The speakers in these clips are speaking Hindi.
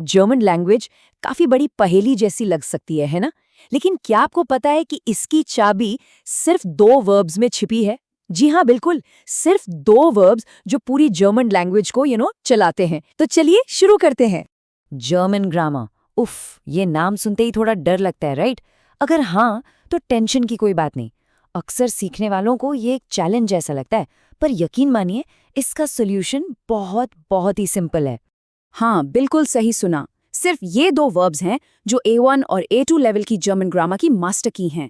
जर्मन लैंग्वेज काफी बड़ी पहेली जैसी लग सकती है ना? लेकिन क्या आपको पता है कि इसकी चाबी सिर्फ दो वर्ब्स में छिपी है? जी हाँ, बिल्कुल, सिर्फ दो वर्ब्स जो पूरी जर्मन लैंग्वेज को चलाते हैं। तो चलिए शुरू करते हैं। जर्मन ग्रामर, उफ, ये नाम सुनते ही थोड़ा डर लगता है, राइट? अगर हाँ, तो टेंशन की कोई बात नहीं। अक्सर सीखने वालों को ये एक चैलेंज जैसा लगता है, पर यकीन मानिए इसका सोल्यूशन बहुत बहुत ही सिंपल है। हाँ, बिल्कुल सही सुना। सिर्फ ये दो वर्ब्स हैं जो A1 और A2 लेवल की जर्मन ग्रामर की मास्टर की हैं।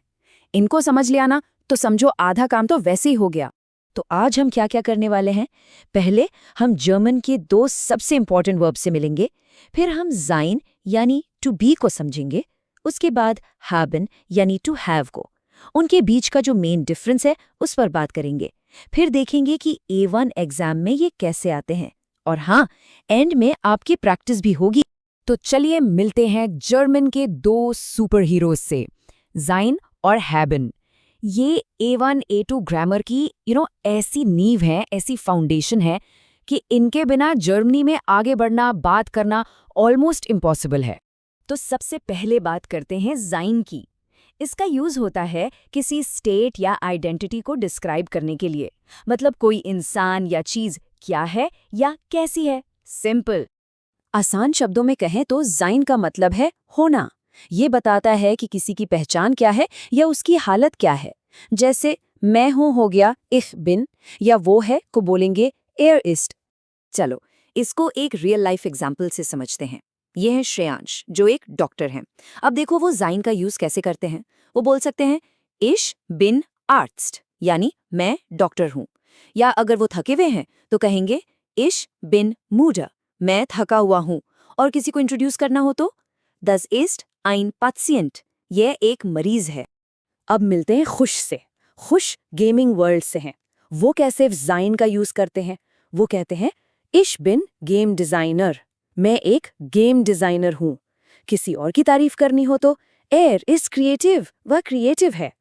इनको समझ लिया ना, तो समझो आधा काम तो वैसे ही हो गया। तो आज हम क्या क्या करने वाले हैं? पहले हम जर्मन के दो सबसे इंपॉर्टेंट वर्ब से मिलेंगे, फिर हम ज़ाइन यानी टू बी को समझेंगे, उसके बाद हैबन यानी टू हैव को, उनके बीच का जो मेन डिफरेंस है उस पर बात करेंगे। फिर देखेंगे कि A1 एग्जाम में ये कैसे आते हैं, और हाँ, एंड में आपकी प्रैक्टिस भी होगी। तो चलिए मिलते हैं जर्मन के दो सुपर हीरोज से, ज़ाइन और हैबन। ये A1 A2 ग्रामर की ऐसी नींव है, ऐसी फाउंडेशन है कि इनके बिना जर्मनी में आगे बढ़ना, बात करना ऑलमोस्ट इम्पॉसिबल है। तो सबसे पहले बात करते हैं ज़ाइन की। इसका यूज होता है किसी स्टेट या आइडेंटिटी को डिस्क्राइब करने के लिए, मतलब कोई इंसान या चीज क्या है या कैसी है। सिंपल। आसान शब्दों में कहें तो ज़ाइन का मतलब है होना। ये बताता है कि किसी की पहचान क्या है या उसकी हालत क्या है। जैसे मैं हूं हो गया इख बिन, या वो है को बोलेंगे एर इस्ट। चलो इसको एक रियल लाइफ एग्जाम्पल से समझते हैं। ये है श्रेयांश, जो एक डॉक्टर हैं। अब देखो वो ज़ाइन का यूज कैसे करते हैं। वो बोल सकते हैं इश बिन आर्ट्स्ट, यानी मैं डॉक्टर हूं। या अगर वो थके हुए हैं तो कहेंगे इश बिन मूडा, मैं थका हुआ हूं। और किसी को इंट्रोड्यूस करना हो तो दस इस्ट आइन पाशिएंट, ये एक मरीज है। अब मिलते हैं खुश से। खुश गेमिंग वर्ल्ड से हैं। वो कैसे ज़ाइन का यूज करते हैं? वो कहते हैं इश बिन गेम डिजाइनर, मैं एक गेम डिजाइनर हूं। किसी और की तारीफ करनी हो तो एर इज क्रिएटिव, वह क्रिएटिव है।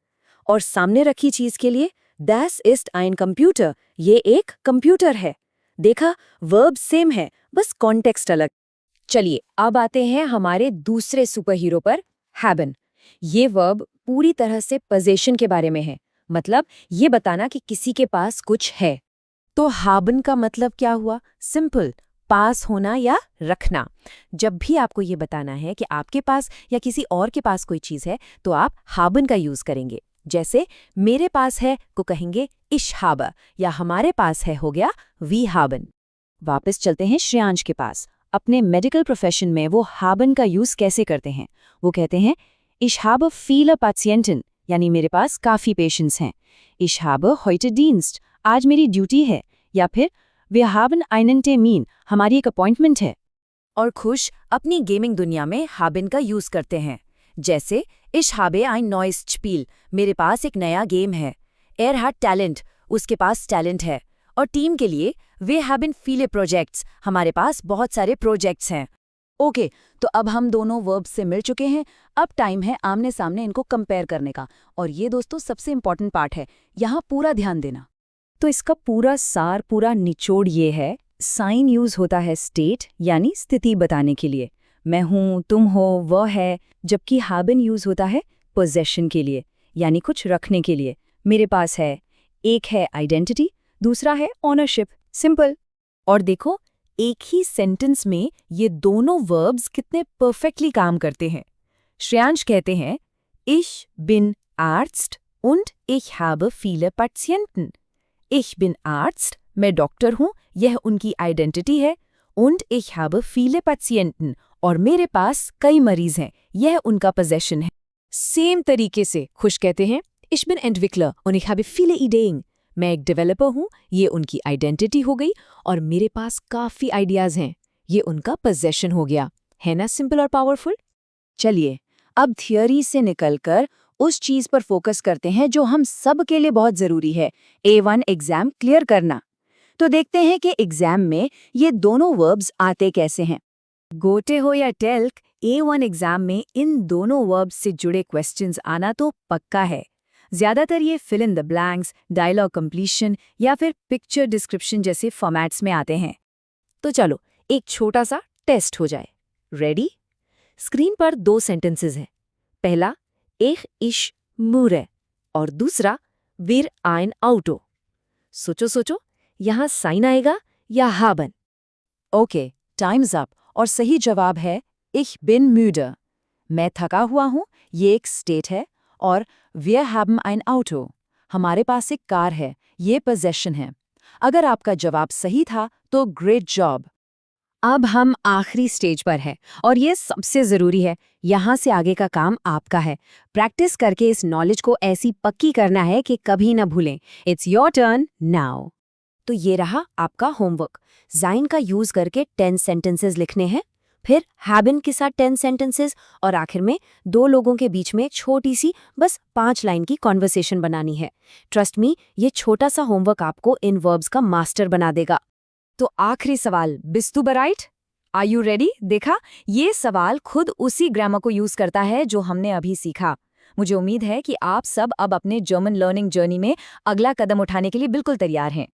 और सामने रखी चीज के लिए दैस इस्ट आइन कंप्यूटर, ये एक कंप्यूटर है। देखा, वर्ब सेम है, बस कॉन्टेक्स्ट अलग। चलिए अब आते हैं हमारे दूसरे सुपर हीरो पर, हैबन। ये वर्ब पूरी तरह से पोजेशन के बारे में है, मतलब ये बताना कि किसी के पास कुछ है। तो हाबन का मतलब क्या हुआ? सिंपल, पास होना या रखना। जब भी आपको ये बताना है कि आपके पास या किसी और के पास कोई चीज है, तो आप हाबन का यूज करेंगे। जैसे मेरे पास है को कहेंगे इश हाबा, या हमारे पास है हो गया वी हाबन। वापस चलते हैं श्रेयांश के पास। अपने मेडिकल प्रोफेशन में वो हाबन का यूज कैसे करते हैं? वो कहते हैं इश habe viele Patienten, यानी मेरे पास काफी पेशेंट्स हैं। इश habe heute Dienst, आज मेरी ड्यूटी है। या फिर wir haben einen Termin, हमारी एक अपॉइंटमेंट है। और खुश अपनी गेमिंग दुनिया में हाबिन का यूज करते हैं। जैसे इश habe ein neues Spiel, मेरे पास एक नया गेम है। Er hat Talent, उसके पास टैलेंट है। और टीम के लिए wir haben viele Projects, हमारे पास बहुत सारे प्रोजेक्ट्स हैं। ओके, तो अब हम दोनों वर्ब्स से मिल चुके हैं। अब टाइम है आमने सामने इनको कंपेयर करने का। और ये दोस्तों सबसे इंपॉर्टेंट पार्ट है, यहाँ पूरा ध्यान देना। तो इसका पूरा सार, पूरा निचोड़ ये है, साइन यूज होता है स्टेट यानी स्थिति बताने के लिए, मैं हूँ, तुम हो, वह है। जबकि हाबिन यूज होता है पोजेशन के लिए, यानी कुछ रखने के लिए। मेरे पास है, एक है आइडेंटिटी, दूसरा है ऑनरशिप। सिंपल। और देखो एक ही सेंटेंस में ये दोनों वर्ब्स कितने परफेक्टली काम करते हैं। श्रेयांश कहते हैं Ich bin Arzt und ich habe viele Patienten. Ich bin Arzt, मैं डॉक्टर हूँ, यह उनकी आइडेंटिटी है। Und ich habe viele Patienten, और मेरे पास कई मरीज हैं, यह उनका पोजेशन है। सेम तरीके से खुश कहते हैं Ich bin Entwickler und ich habe viele Ideen. मैं एक डेवलपर हूँ, ये उनकी आइडेंटिटी हो गई, और मेरे पास काफ़ी आइडियाज़ हैं, ये उनका पोजेशन हो गया। है ना सिंपल और पावरफुल? चलिए अब थियोरी से निकलकर उस चीज़ पर फोकस करते हैं जो हम सब के लिए बहुत ज़रूरी है, A1 एग्ज़ाम क्लियर करना। तो देखते हैं कि एग्ज़ाम में ये दोनों वर्ब्स आते कैसे हैं। गोटे हो या टेल्क, A1 एग्ज़ाम में इन दोनों वर्ब्स से जुड़े क्वेश्चंस आना तो पक्का है। ज़्यादातर ये fill in the blanks, dialogue completion या फिर पिक्चर डिस्क्रिप्शन जैसे फॉर्मेट्स में आते हैं। तो चलो एक छोटा सा टेस्ट हो जाए। रेडी? स्क्रीन पर 2 सेंटेंसेस हैं। पहला Ich ich Mure और दूसरा Wir ein Auto। सोचो, यहाँ साइन आएगा या haben? ओके, टाइम्स अप और सही जवाब है Ich bin müde। मैं थका हुआ हूँ, ये एक स्टेट है, और Wir haben ein Auto, हमारे पास एक कार है, ये पोजेशन है। अगर आपका जवाब सही था तो ग्रेट जॉब। अब हम आखिरी स्टेज पर हैं और ये सबसे ज़रूरी है। यहाँ से आगे का काम आपका है। प्रैक्टिस करके इस नॉलेज को ऐसी पक्की करना है कि कभी ना भूलें। It's your turn now. तो ये रहा आपका होमवर्क। ज़ाइन का यूज़ करके 10 सेंटेंसेस लिखने हैं, फिर हैबन के साथ 10 सेंटेंसेस, और आखिर में 2 लोगों के बीच में एक छोटी सी बस 5 लाइन की कॉन्वर्सेशन बनानी है। ट्रस्ट मी, ये छोटा सा होमवर्क आपको इन वर्ब्स का मास्टर बना देगा। तो आखिरी सवाल, बिस्तु बराइट? Are you ready? देखा, ये सवाल खुद उसी ग्रामर को यूज करता है जो हमने अभी सीखा। मुझे उम्मीद है कि आप सब अब अपने जर्मन लर्निंग जर्नी में अगला कदम उठाने के लिए बिल्कुल तैयार हैं।